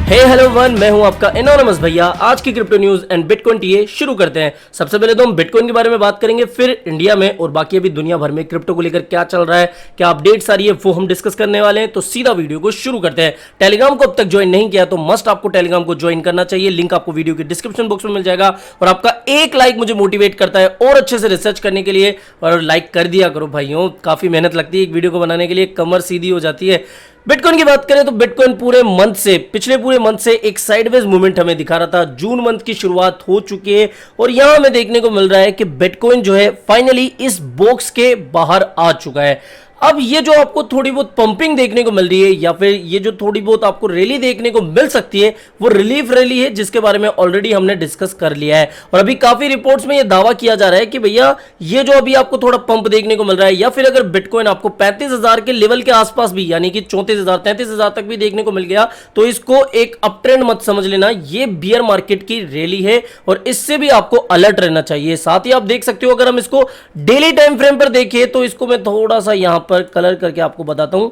Hello one, मैं हूं आपका एनोनिमस भैया। आज की crypto news and bitcoin TA शुरू करते हैं। सबसे पहले तो हम बिटकॉइन के बारे में बात करेंगे, फिर इंडिया में और बाकी अभी दुनिया भर में क्रिप्टो को लेकर क्या चल रहा है, क्या अपडेट्स आ रही है, वो हम डिस्कस करने वाले हैं। तो सीधा वीडियो को शुरू करते हैं। टेलीग्राम को अब तक ज्वाइन नहीं किया तो मस्ट आपको टेलीग्राम को ज्वाइन करना चाहिए। लिंक आपको वीडियो के डिस्क्रिप्शन बॉक्स में मिल जाएगा। और आपका एक लाइक मुझे मोटिवेट करता है और अच्छे से रिसर्च करने के लिए। और लाइक कर दिया करो भाइयों, काफी मेहनत लगती है एक वीडियो को बनाने के लिए, कमर सीधी हो जाती है। बिटकॉइन की बात करें तो बिटकॉइन पिछले पूरे मंथ से एक साइडवेज मूवमेंट हमें दिखा रहा था। जून मंथ की शुरुआत हो चुकी है और यहां हमें देखने को मिल रहा है कि बिटकॉइन जो है फाइनली इस बॉक्स के बाहर आ चुका है। अब ये जो आपको थोड़ी बहुत पंपिंग देखने को मिल रही है या फिर ये जो थोड़ी बहुत आपको रैली देखने को मिल सकती है, वो रिलीफ रैली है, जिसके बारे में ऑलरेडी हमने डिस्कस कर लिया है। और अभी काफी रिपोर्ट्स में ये दावा किया जा रहा है कि भैया ये जो अभी आपको थोड़ा पंप देखने को मिल रहा है, या फिर अगर बिटकॉइन आपको 35,000 के लेवल के आसपास भी, यानी कि 34,000 33,000 तक भी देखने को मिल गया, तो इसको एक अप ट्रेंड मत समझ लेना, ये बियर मार्केट की रैली है और इससे भी आपको अलर्ट रहना चाहिए। साथ ही आप देख सकते हो, अगर हम इसको डेली टाइम फ्रेम पर देखें तो इसको मैं थोड़ा सा यहां पर कलर करके आपको बताता हूं।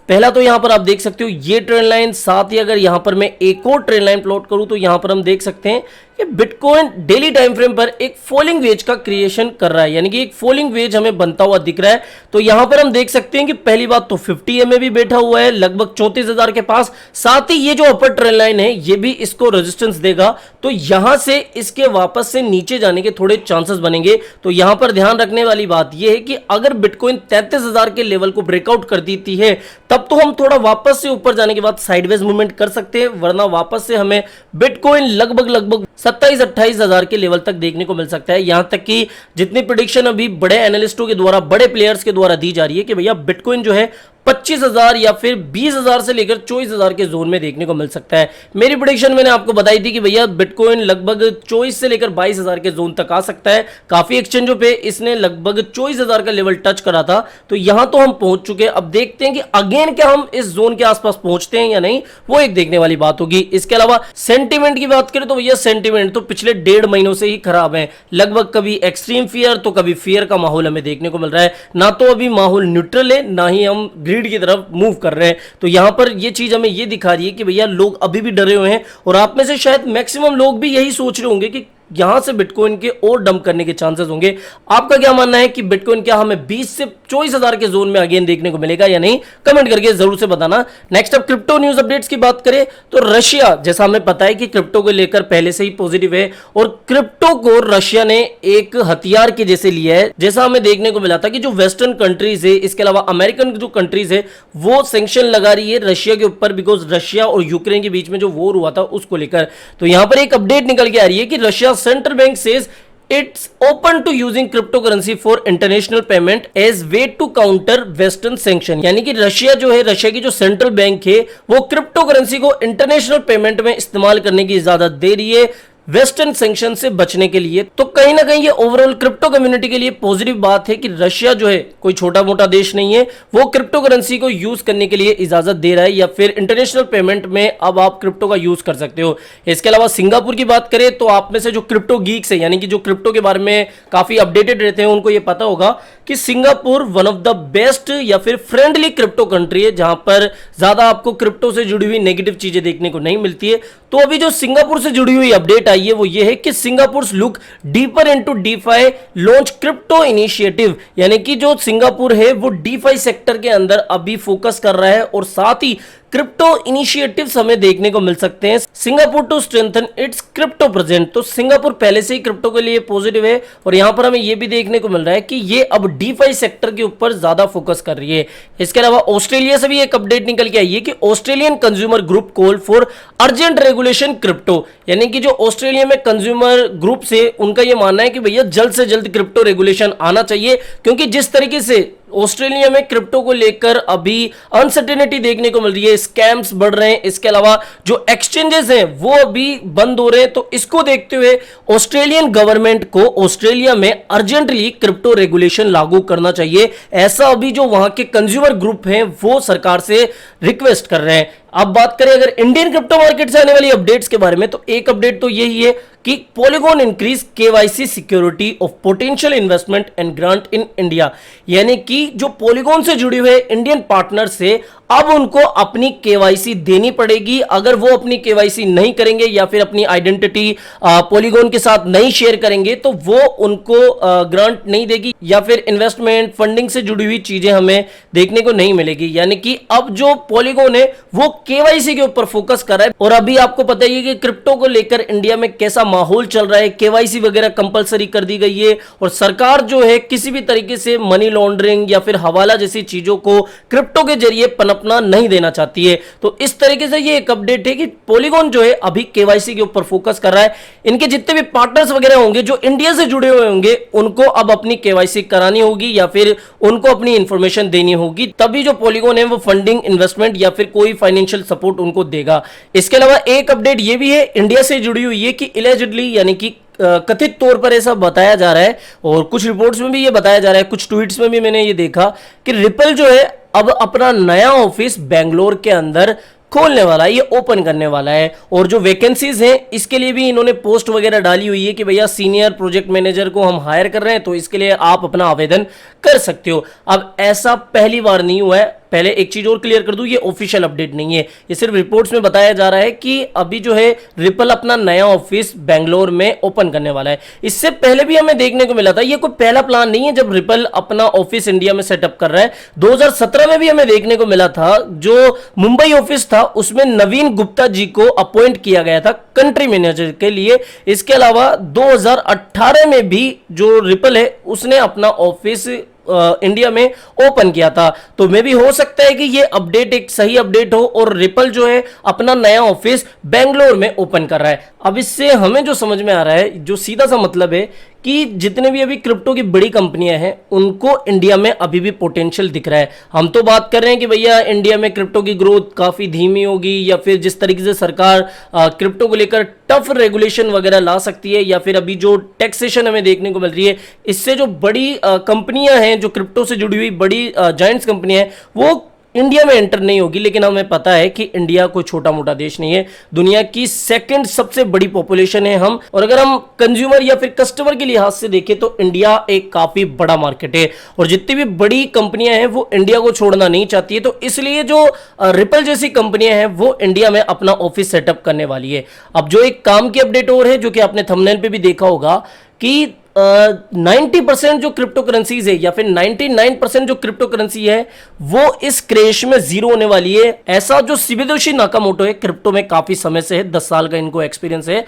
पहला तो यहां पर आप देख सकते हो ये ट्रेंड लाइन, साथ ही अगर यहां पर मैं एक और ट्रेंड लाइन प्लॉट करूं तो यहां पर हम देख सकते हैं कि बिटकॉइन डेली टाइम फ्रेम पर एक फॉलिंग वेज का क्रिएशन कर रहा है, यानी कि एक फॉलिंग वेज हमें बनता हुआ दिख रहा है। तो यहां पर हम देख सकते हैं कि पहली बात तो 50 EMA भी बैठा हुआ है लगभग 34,000 के पास। साथ ही ये जो अपर ट्रेंड लाइन है ये भी इसको रेजिस्टेंस देगा, तो यहां से इसके वापस से नीचे जाने के थोड़े चांसेस बनेंगे। तो यहां पर ध्यान रखने वाली बात यह है कि अगर बिटकॉइन 33,000 के लेवल को ब्रेकआउट कर देती है तब तो हम थोड़ा वापस से ऊपर जाने के बाद साइडवेज मूवमेंट कर सकते हैं, वरना वापस से हमें बिटकॉइन लगभग 27-28,000 के लेवल तक देखने को मिल सकता है। यहां तक कि जितनी प्रेडिक्शन अभी बड़े एनालिस्टों के द्वारा, बड़े प्लेयर्स के द्वारा दी जा रही है कि भैया बिटकॉइन जो है 25,000 या फिर 20,000 से लेकर 24,000 के जोन में देखने को मिल सकता है। मेरी प्रेडिक्शन मैंने आपको बताई थी कि भैया बिटकॉइन लगभग 24 से लेकर 22,000 के जोन तक आ सकता है। काफी एक्सचेंजों पे इसने लगभग 24,000 का लेवल टच करा था, तो यहां तो हम पहुंच चुके हैं। अब देखते हैं कि अगेन क्या हम इस जोन के आसपास पहुंचते हैं या नहीं, वो एक देखने वाली बात होगी। इसके अलावा सेंटीमेंट की बात करें तो भैया सेंटीमेंट तो पिछले 1.5 महीनों से ही खराब है। लगभग कभी एक्सट्रीम फियर तो कभी फियर का माहौल हमें देखने को मिल रहा है। ना तो अभी माहौल न्यूट्रल है, ना ही हम की तरफ मूव कर रहे हैं। तो यहां पर यह चीज हमें यह दिखा रही है कि भैया लोग अभी भी डरे हुए हैं, और आप में से शायद मैक्सिमम लोग भी यही सोच रहे होंगे कि यहां से बिटकॉइन के और डंप करने के चांसेस होंगे। आपका क्या मानना है कि बिटकॉइन क्या हमें 20 से 24,000 के जोन में अगेन देखने को मिलेगा या नहीं? कमेंट करके जरूर से बताना। नेक्स्ट अब क्रिप्टो न्यूज अपडेट्स की बात करें तो रशिया, जैसा हमें पता है कि क्रिप्टो को लेकर पहले से ही पॉजिटिव है, और क्रिप्टो को रशिया ने एक हथियार के जैसे लिया है। जैसा हमें देखने को मिला था कि जो वेस्टर्न कंट्रीज है, इसके अलावा अमेरिकन जो कंट्रीज है, वो सैंक्शन लगा रही है रशिया के ऊपर, बिकॉज रशिया और यूक्रेन के बीच में जो वॉर हुआ था उसको लेकर। तो यहां पर एक अपडेट निकल के आ रही है कि Russia central bank says it's open to using cryptocurrency for international payment as way to counter western sanction। यानी कि रशिया जो है, रशिया की जो सेंट्रल बैंक है, वो क्रिप्टो करेंसी को इंटरनेशनल पेमेंट में इस्तेमाल करने की इजाजत दे रही है वेस्टर्न सैंक्शन से बचने के लिए। तो कहीं ना कहीं ये ओवरऑल क्रिप्टो कम्युनिटी के लिए पॉजिटिव बात है कि रशिया जो है कोई छोटा मोटा देश नहीं है, वो क्रिप्टो करेंसी को यूज करने के लिए इजाजत दे रहा है, या फिर इंटरनेशनल पेमेंट में अब आप क्रिप्टो का यूज कर सकते हो। इसके अलावा सिंगापुर की बात करें तो आप में से जो क्रिप्टो गीक्स है, यानी कि जो क्रिप्टो के बारे में काफी अपडेटेड रहते हैं, उनको ये पता होगा कि Singapore one of the best या फिर फ्रेंडली क्रिप्टो कंट्री है, जहां पर ज्यादा आपको क्रिप्टो से जुड़ी हुई नेगेटिव चीजें देखने को नहीं मिलती है। तो अभी जो सिंगापुर से जुड़ी हुई अपडेट आई है वो ये है कि Singapore look deeper into DeFi launch crypto initiative, यानी कि जो सिंगापुर है वो डीफाई सेक्टर के अंदर अभी फोकस कर रहा है, और साथ ही क्रिप्टो इनिशिएटिव्स हमें देखने को मिल सकते हैं। Singapore to strengthen its crypto present, तो सिंगापुर पहले से ही क्रिप्टो के लिए पॉजिटिव है, और यहां पर हमें यह भी देखने को मिल रहा है कि ये अब डीफाई सेक्टर के ऊपर ज्यादा फोकस कर रही है। इसके अलावा ऑस्ट्रेलिया से भी एक अपडेट निकल के आई है कि Australian consumer group call for urgent regulation crypto, यानी कि जो ऑस्ट्रेलिया में कंज्यूमर ग्रुप से उनका यह मानना है कि भैया जल्द से जल्द क्रिप्टो रेगुलेशन आना चाहिए, क्योंकि जिस तरीके से ऑस्ट्रेलिया में क्रिप्टो को लेकर अभी अनसर्टेनिटी देखने को मिल रही है, स्कैम्स बढ़ रहे हैं, इसके अलावा जो एक्सचेंजेस हैं वो अभी बंद हो रहे हैं। तो इसको देखते हुए ऑस्ट्रेलियन गवर्नमेंट को ऑस्ट्रेलिया में अर्जेंटली क्रिप्टो रेगुलेशन लागू करना चाहिए, ऐसा अभी जो वहां के कंज्यूमर ग्रुप हैं वो सरकार से रिक्वेस्ट कर रहे हैं। अब बात करें अगर इंडियन क्रिप्टो मार्केट से आने वाली अपडेट्स के बारे में, तो एक अपडेट तो यही है कि polygon increase KYC security of potential investment and grant in India, यानी कि जो पॉलीगॉन से जुड़े हुए इंडियन पार्टनर से अब उनको अपनी केवाईसी देनी पड़ेगी। अगर वो अपनी केवाईसी नहीं करेंगे या फिर अपनी आइडेंटिटी पॉलीगॉन के साथ नहीं शेयर करेंगे तो वो उनको ग्रांट नहीं देगी या फिर इन्वेस्टमेंट फंडिंग से जुड़ी हुई चीजें हमें देखने को नहीं मिलेगी। यानी कि अब जो पॉलीगॉन है वो केवाईसी के ऊपर फोकस कर रहा है। और अभी आपको पता ही है कि क्रिप्टो को लेकर इंडिया में कैसा माहौल चल रहा है, केवाईसी वगैरह कंपलसरी कर दी गई है और सरकार जो है किसी भी तरीके से मनी लॉन्ड्रिंग या फिर हवाला जैसी चीजों को क्रिप्टो के जरिए पनपना नहीं देना चाहती है। तो इस तरीके से ये एक अपडेट है कि पॉलीगॉन जो है अभी केवाईसी के ऊपर फोकस कर रहा है। इनके जितने भी पार्टनर्स वगैरह होंगे जो इंडिया से जुड़े हुए होंगे उनको अब अपनी केवाईसी करानी होगी या फिर उनको अपनी इंफॉर्मेशन देनी होगी, तभी जो पॉलीगॉन है वो फंडिंग इन्वेस्टमेंट या फिर कोई फाइनेंशियल सपोर्ट उनको देगा। इसके अलावा एक अपडेट ये भी है इंडिया से जुड़ी हुई है कि एलिजिबली यानी कि कथित तौर पर ऐसा बताया जा रहा है और कुछ रिपोर्ट्स में भी ये बताया जा रहा है, कुछ ट्वीट्स में भी मैंने ये देखा कि रिपल जो है अब अपना नया ऑफिस बेंगलोर के अंदर खोलने वाला है, ये ओपन करने वाला है। और जो वैकेंसीज हैं इसके लिए भी इन्होंने पोस्ट वगैरह डाली हुई है कि भैया सीनियर प्रोजेक्ट मैनेजर को हम हायर कर रहे हैं तो इसके लिए आप अपना आवेदन कर सकते हो। अब ऐसा पहली बार नहीं हुआ है। पहले एक चीज और क्लियर कर दूं, ये ऑफिशियल अपडेट नहीं है, ये सिर्फ रिपोर्ट्स में बताया जा रहा है कि अभी जो है रिपल अपना नया ऑफिस बेंगलोर में ओपन करने वाला है। इससे पहले भी हमें देखने को मिला था, ये कोई पहला प्लान नहीं है जब रिपल अपना ऑफिस इंडिया में सेटअप कर रहा है। 2017 में भी हमें देखने को मिला था, जो मुंबई ऑफिस था उसमें नवीन गुप्ता जी को अपॉइंट किया गया था कंट्री मैनेजर के लिए। इसके अलावा 2018 में भी जो रिपल है उसने अपना ऑफिस इंडिया में ओपन किया था। तो मे भी हो सकता है कि ये अपडेट एक सही अपडेट हो और रिपल जो है अपना नया ऑफिस बेंगलोर में ओपन कर रहा है। अब इससे हमें जो समझ में आ रहा है, जो सीधा सा मतलब है कि जितने भी अभी क्रिप्टो की बड़ी कंपनियां हैं उनको इंडिया में अभी भी पोटेंशियल दिख रहा है। हम तो बात कर रहे हैं कि भैया इंडिया में क्रिप्टो की ग्रोथ काफी धीमी होगी या फिर जिस तरीके से सरकार क्रिप्टो को लेकर टफ रेगुलेशन वगैरह ला सकती है या फिर अभी जो टैक्सेशन हमें देखने को मिल रही है, इससे जो बड़ी कंपनियां हैं जो क्रिप्टो से जुड़ी हुई बड़ी जायंट्स कंपनियां हैं वो इंडिया में एंटर नहीं होगी। लेकिन हमें पता है कि इंडिया कोई छोटा मोटा देश नहीं है, दुनिया की सेकंड सबसे बड़ी पॉपुलेशन है हम, और अगर हम कंज्यूमर या फिर कस्टमर के लिहाज से देखें तो इंडिया एक काफी बड़ा मार्केट है और जितनी भी बड़ी कंपनियां हैं वो इंडिया को छोड़ना नहीं चाहती है। तो इसलिए जो रिपल जैसी कंपनियां हैं वो इंडिया में अपना ऑफिस सेटअप करने वाली है। अब जो एक काम की अपडेट और है जो कि आपने थंबनेल पे भी देखा होगा कि 90% जो क्रिप्टो करेंसीज है या फिर 99% जो क्रिप्टो करेंसी है वो इस क्रैश में जीरो होने वाली है। ऐसा जो शिबेतोशी नाकामोटो है, क्रिप्टो में काफी समय से है, 10 साल का इनको एक्सपीरियंस है,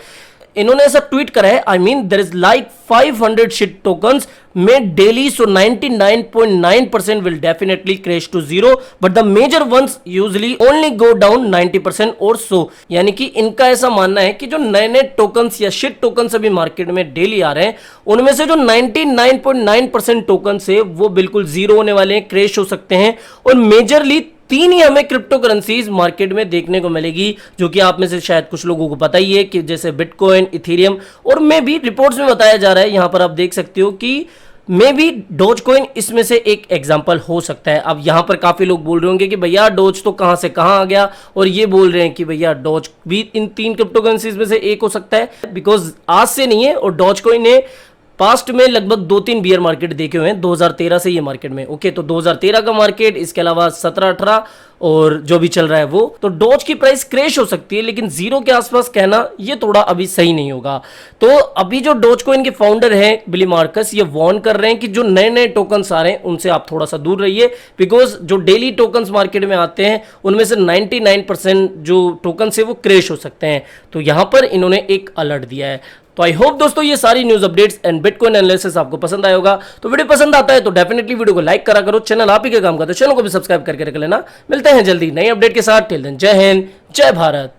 इन्होंने ऐसा ट्वीट करा है, I mean there is like 500 shit tokens made daily, so 99.9% will definitely crash to zero, but the major ones usually only go down 90% or so। यानी कि इनका ऐसा मानना है कि जो नए नए टोकन्स या शिट टोकन्स अभी मार्केट में डेली आ रहे हैं उनमें से जो 99.9% टोकन्स है वो बिल्कुल जीरो होने वाले हैं, क्रैश हो सकते हैं। और मेजरली 3 ही हमें क्रिप्टो करेंसीज मार्केट में देखने को मिलेगी, जो कि आप में से शायद कुछ लोगों को पता ही है कि जैसे बिटकॉइन, इथेरियम, और मे भी रिपोर्ट्स में बताया जा रहा है, यहां पर आप देख सकते हो कि मे भी डोज कॉइन इसमें से एक एग्जांपल हो सकता है। अब यहां पर काफी लोग बोल रहे होंगे कि भैया डोज तो कहां से कहां आ गया, और ये बोल रहे हैं कि भैया डोज भी इन 3 क्रिप्टो करेंसीज में से एक हो सकता है, बिकॉज आज से नहीं है। और डोज कॉइन ने पास्ट में लगभग 2-3 बियर मार्केट देखे हुए हैं, 2013 से ये मार्केट में, ओके। तो 2013 का मार्केट, इसके अलावा 17-18 और जो भी चल रहा है वो, तो डोज की प्राइस क्रैश हो सकती है, लेकिन जीरो के आसपास कहना ये थोड़ा अभी सही नहीं होगा। तो अभी जो डोज कॉइन के फाउंडर हैं बिली मार्कस, ये वार्न कर रहे हैं कि जो नए नए टोकन्स आ रहे हैं उनसे आप थोड़ा सा दूर रहिए, बिकॉज जो डेली टोकन्स मार्केट में आते हैं उनमें से 99% जो टोकन्स है वो क्रैश हो सकते हैं। तो यहां पर इन्होंने एक अलर्ट दिया है। तो आई होप दोस्तों ये सारी news updates and bitcoin analysis आपको पसंद आया होगा। तो वीडियो पसंद आता है तो डेफिनेटली वीडियो को लाइक करा करो, चैनल आप ही के काम का तो चैनल को भी सब्सक्राइब करके रख लेना। मिलते हैं जल्दी नई अपडेट के साथ, टिल देन जय हिंद, जय भारत।